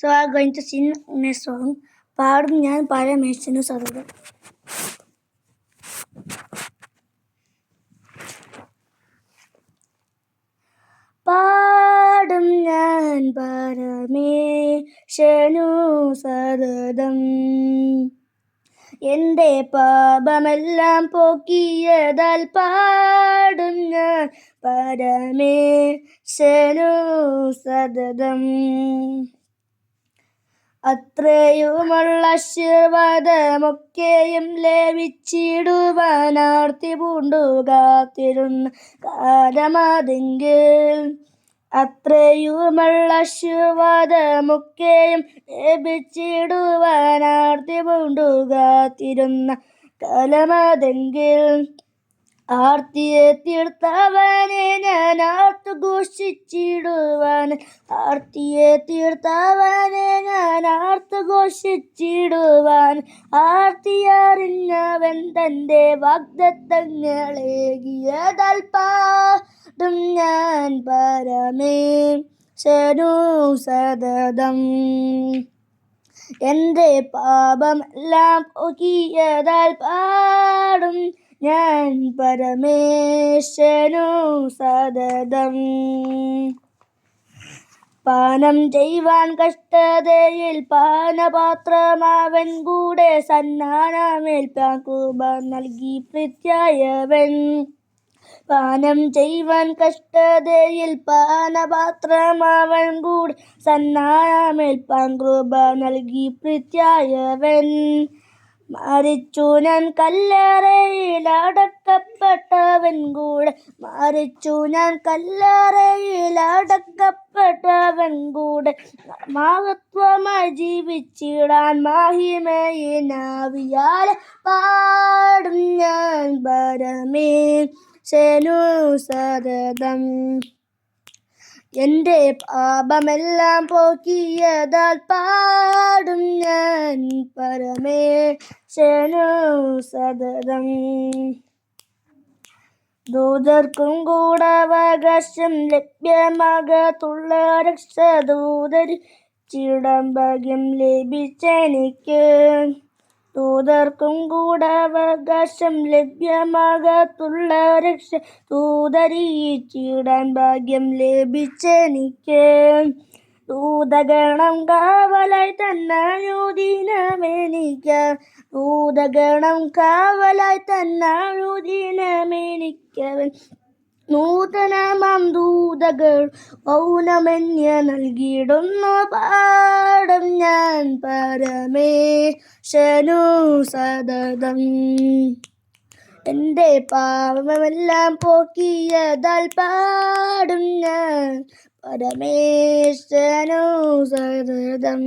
So I am going to sing a song. പാടും ഞാൻ പരമേശ്വരനു സതതം. പാടും ഞാൻ പരമേശ്വരനു സതതം. എൻ്റെ പാപമെല്ലാം പോക്കിയതാൽ പാടും ഞാൻ പരമേശ്വരനു സതതം. അത്രയുമുള്ള ആശീർവാദമൊക്കെയും ലഭിച്ചിടുവാൻ ആർത്തി പൂണ്ടു കാത്തിരുന്ന കാലമതെങ്കിൽ, അത്രയുമുള്ള ആശീർവാദമൊക്കെയും ലഭിച്ചിടുവാൻ ആർത്തി പൂണ്ടു കാത്തിരുന്ന കാലമതെങ്കിൽ, ആർത്തിയെ തീർത്തവനെ ഞാൻ ആർത്തുഘോഷിച്ചിടുവാൻ, ആർത്തിയെ തീർത്തവനെ ഞാൻ ആർത്തുഘോഷിച്ചിടുവാൻ, ആർത്തിയറിഞ്ഞവൻ തൻ്റെ വാഗ്ദത്തങ്ങളേകിയതാൽ പാടും ഞാൻ പരമേശ്വരനു സതതം. എൻ്റെ പാപമെല്ലാം പോക്കിയതാൽ പാടും ഞാൻ പരമേശ്വരനു സതതം. പാനം ചെയ്യുവാൻ കഷ്ടതയിൽ പാനപാത്രമാവൻ കൂടെ സന്നാനമേൽപ്പാൻ കൃപ നൽകി പ്രീത്യായവൻ. പാനം ചെയ്യുവാൻ കഷ്ടതയിൽ പാനപാത്രമാവൻ കൂടെ സന്നാനമേൽപ്പാൻ കൃപ നൽകി പ്രീത്യായവൻ. മരിച്ചു ഞാൻ കല്ലറയിൽ അടക്കപ്പെട്ടവൻ കൂടെ, മരിച്ചു ഞാൻ കല്ലറയിൽ അടക്കപ്പെട്ടവൻ കൂടെ, മഹത്വമായി ജീവിച്ചിടാൻ മഹിമയിനാവിയാലെ പാടും ഞാൻ പരമേശ്വരനു സതതം. എൻ്റെ പാപമെല്ലാം പോക്കിയതാൽ പാടും ഞാൻ പരമേശ്വരനു സതതം. ദൂതർക്കും കൂടവകാശം ലഭ്യമാകത്തുള്ള രക്ഷ ദൂതരിച്ചിടാൻ ഭാഗ്യം ലഭിച്ചെനിക്ക്. ദൂതർക്കും കൂടവകാശം ലഭ്യമാകത്തുള്ള രക്ഷ ദൂതരിച്ചിടാൻ ഭാഗ്യം ലഭിച്ചെനിക്ക്. ദൂതഗണം കാവലായി തന്നനുദിനമെനിക്ക്, ദൂതഗണം കാവലായി തന്നനുദിനമെനിക്കവൻ. നൂതനമാം ദൂതകൾ മൗനമെന്യ നൽകിയിടുന്നു, പാടും ഞാൻ പരമേശ്വരനു സതതം. എൻ്റെ പാപമെല്ലാം പോക്കിയതാൽ പാടും ഞാൻ പരമേശ്വരനു സതതം.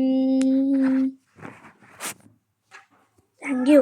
Thank you.